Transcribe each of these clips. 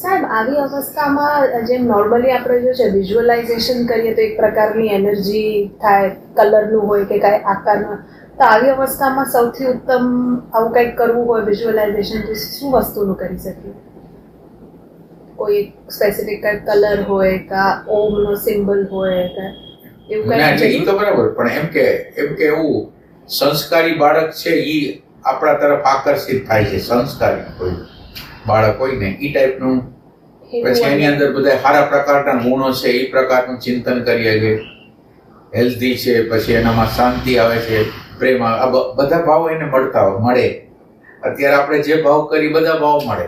સાહેબ, આવી અવસ્થામાં જેમ નોર્મલી આપણે જો છે વિઝ્યુઅલાઇઝેશન કરીએ તો એક પ્રકારની એનર્જી થાય, કલરનું હોય કે કાંઈ આકારનું, તો આવી અવસ્થામાં સૌથી ઉત્તમ આવું કંઈક કરવું હોય વિઝ્યુઅલાઇઝેશન તો શું વસ્તુનું કરી શકીએ? કોઈ સ્પેસિફિક કંઈક કલર હોય કા ઓમનો સિમ્બલ હોય કે એવું કંઈક? એ તો બરાબર, પણ એમ કે એવું સંસ્કારી બાળક છે એ આપણા તરફ આકર્ષિત થાય છે. સંસ્કારી કોઈ બાળક હોય ને એ ટાઈપનું, પછી એની અંદર બધા સારા પ્રકારના ગુણો છે એ પ્રકારનું ચિંતન કરીએ કે હેલ્ધી છે, પછી એનામાં શાંતિ આવે છે, પ્રેમ આવે, આ બધા ભાવ એને મળે. અત્યારે આપણે જે ભાવ કરી બધા ભાવ મળે.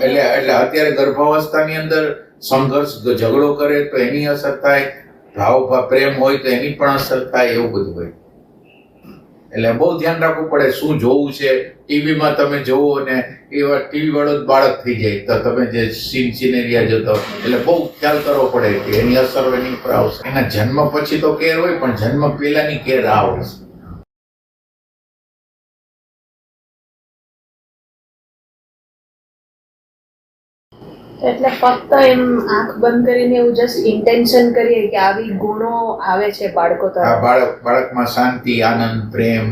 એટલે અત્યારે ગર્ભાવસ્થાની અંદર સંઘર્ષ ઝઘડો કરે તો એની અસર થાય, ભાવ પ્રેમ હોય તો એની પણ અસર થાય, એવું બધું હોય. એટલે બહુ ધ્યાન રાખવું પડે શું જોવું છે. ટીવીમાં તમે જોવો ને એવા ટીવી વાળો જ બાળક થઈ જાય તો તમે જે સિનેરિયા જોતો, એટલે બહુ ખ્યાલ કરવો પડે કે એની અસર એની ઉપર આવશે. એના જન્મ પછી તો કેર હોય, પણ જન્મ પહેલાની કેર આ હોય છે. એટલે ફક્ત એમ આંખ બંધ કરીને એવું જસ્ટ ઇન્ટેન્શન કરીએ કે આવી ગુણો આવે છે બાળકો તરફ, બાળકમાં શાંતિ, આનંદ, પ્રેમ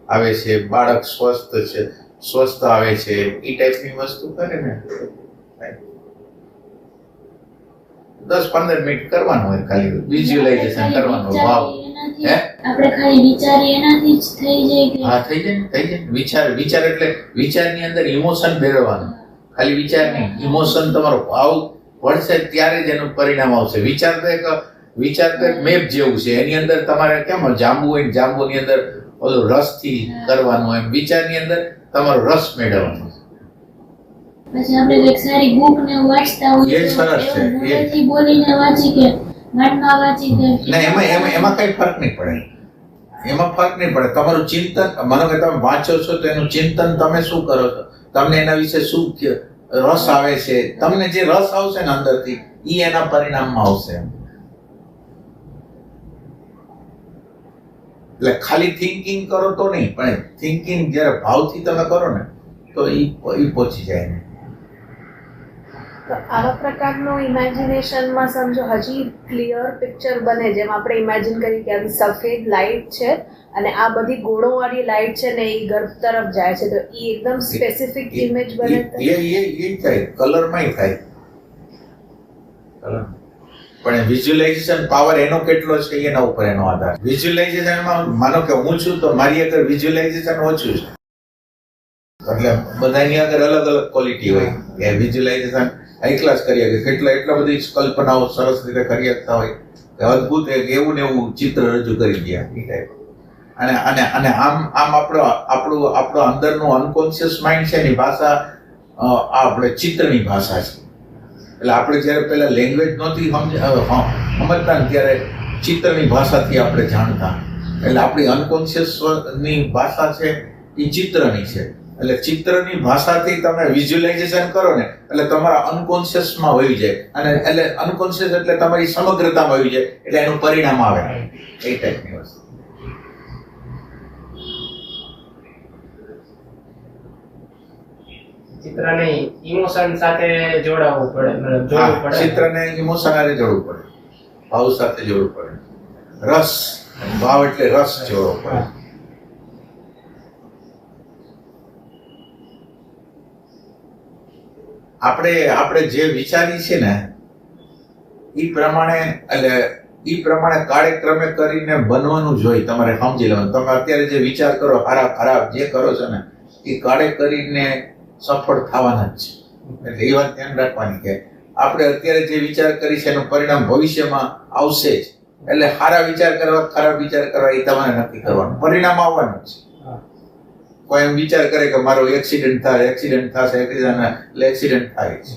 આવે છે, બાળક સ્વસ્થ આવે છે, એ ટાઈપની વસ્તુ કરે ને 10-15 મિનિટ કરવાનું હોય, ખાલી વિઝ્યુઅલાઇઝેશન કરવાનું. વાવ, આપણે ખાલી વિચારીએ એનાથી જ થઈ જાય કે? હા, થઈ જાય. વિચાર એટલે વિચારની અંદર ઇમોશન ભેળવવાનું. ખાલી વિચાર નહીં, ઇમોશન તમારો ભાવ વળશે ત્યારે જ એનું પરિણામ આવશે. વિચાર તો એક મેપ જેવું છે. એની અંદર તમારે કેમ જાંબુ હોય, જાંબુની અંદર ઓલું રસથી કરવાનું હોય, વિચારની અંદર તમારો રસ મેળવવાનો. પછી આપણે એક સારી બુક ને વાંચતા હોઈએ, એ સરસ છે. મોઢેથી બોલીને વાંચી કે મનમાં વાંચી કે એમાં કઈ ફરક નહીં પડે. તમારું ચિંતન, માનો કે તમે વાંચો છો તો એનું ચિંતન તમે શું કરો છો, તમને એના વિશે શું રસ આવે છે, તમને જે રસ આવશે ને અંદરથી એ એના પરિણામમાં આવશે. એટલે ખાલી થિંકિંગ કરો તો નહીં, પણ થિંકિંગ જ્યારે ભાવથી તમે કરો ને તો એ પહોંચી જાય ને. તો આવા પ્રકારનું ઇમેજિનેશનમાં સમજો હજી ક્લિયર પિક્ચર બને, જેમ આપણે ઇમેજિન કરી કે આવી સફેદ લાઇટ છે અને આ બધી ગોળોવાળી લાઇટ છે ને એ ગર્ભ તરફ જાય છે, તો એ એકદમ સ્પેસિફિક ઇમેજ બને. એ થાય, કલરમાંય થાય. પણ વિઝ્યુઅલાઇઝેશન પાવર એનો કેટલો છે એના ઉપર એનો આધાર. વિઝ્યુઅલાઇઝેશનમાં માનો કે હું છું તો મારી આગળ વિઝ્યુઅલાઇઝેશન ઓછું છે, એટલે બધાની આગળ અલગ અલગ ક્વોલિટી હોય કે વિઝ્યુઅલાઇઝેશન હાઈ ક્લાસ કરીએ કે એટલા બધી કલ્પનાઓ સરસ રીતે કરી શકતા હોય કે અદ્ભુત એવું ને એવું ચિત્ર રજૂ કરી ગયા એ ટાઈપ. અને આમ આપણો અંદરનું અનકોન્શિયસ માઇન્ડ છે એની ભાષા આપણે ચિત્રની ભાષા છે. એટલે આપણે જ્યારે પહેલા લેંગ્વેજ નહોતી સમજતા ને ત્યારે ચિત્રની ભાષાથી આપણે જાણતા. એટલે આપણી અનકોન્શિયસ ની ભાષા છે એ ચિત્રની છે. એટલે ચિત્રની ભાષાથી તમે વિઝ્યુઅલાઇઝેશન કરો ને એટલે તમારા અનકોન્શિયસમાં વહી જાય, અને એટલે અનકોન્શિયસ એટલે તમારી સમગ્રતામાં વહી જાય, એટલે એનું પરિણામ આવે. એ ટાઈપની વસ્તુ. ચિત્રને ઇમોશન સાથે જોડવું પડે. ચિત્રને ઇમોશન સાથે જોડવું પડે, ભાવ સાથે જોડવું પડે. રસ, ભાવ એટલે રસ જોડવો પડે. આપણે જે વિચારી છે ને એ પ્રમાણે કાર્યક્રમે કરીને બનવાનું જોઈએ. તમારે સમજી લેવાનું. તમે અત્યારે જે વિચાર કરો, ખરાબ જે કરો છો ને એ કાળે કરીને સફળ થવાના જ છે. એટલે એ વાત ધ્યાન રાખવાની કે આપણે અત્યારે જે વિચાર કરી છે એનું પરિણામ ભવિષ્યમાં આવશે જ. એટલે સારા વિચાર કરવા, ખરાબ વિચાર કરવા એ તમારે નક્કી કરવાનું, પરિણામ આવવાનું જ છે. કોઈ એમ વિચાર કરે કે મારો એક્સિડન્ટ થશે, એટલે એક્સિડન્ટ થાય છે.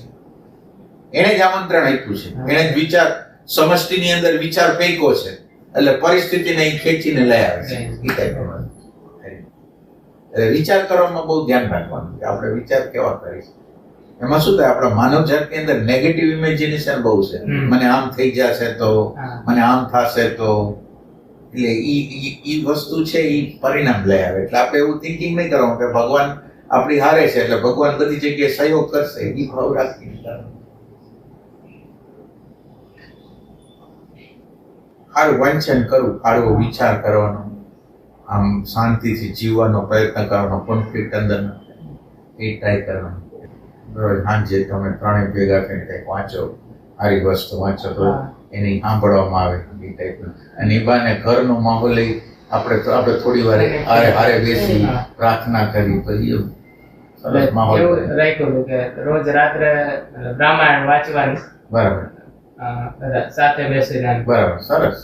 એને જ આમંત્રણ આપ્યું છે, એને જ વિચાર સમષ્ટિની અંદર વિચાર ફેંક્યો છે, એટલે પરિસ્થિતિને ખેંચીને લઈ આવે છે. એટલે વિચાર કરવામાં બહુ ધ્યાન રાખવાનું કે આપણે વિચાર કેવા કરીશું. એમાં શું થાય, આપણા માનવ જાતની અંદર નેગેટિવ ઇમેજિનેશન બહુ છે. મને આમ થઈ જશે તો, મને આમ થશે તો, એટલે ઈ વસ્તુ છે એ પરિણામ લઈ આવે. એટલે આપણે એવું થિંકિંગ નહીં કરવાનું કે ભગવાન આપણી હારે છે એટલે ભગવાન બધી જગ્યાએ સહયોગ કરશે એ ભાવ રાખી સારું વાંચન કરવું, સારો વિચાર કરવાનો, આમ શાંતિથી જીવવાનો પ્રયત્ન કરવાનો, કોન્ફ્લિક્ટ અંદર ન થાય. એ ટ્રાય કરવાનો. બરોબર, સાંજે તમે ત્રણેય ભેગા થઈને કંઈક વાંચો, સારી વસ્તુ વાંચો તો એની સાંભળવામાં આવે એ ટાઈપનું. અને એ બાને ઘરનો માહોલ લઈ આપણે થોડી વાર હારે બેસી પ્રાર્થના કરી પછી સરસ માહોલ એવું બને. રાખ્યું હતું કે રોજ રાત્રે રામાયણ વાંચવાની બરાબર બધા સાથે બેસીને બરાબર સરસ.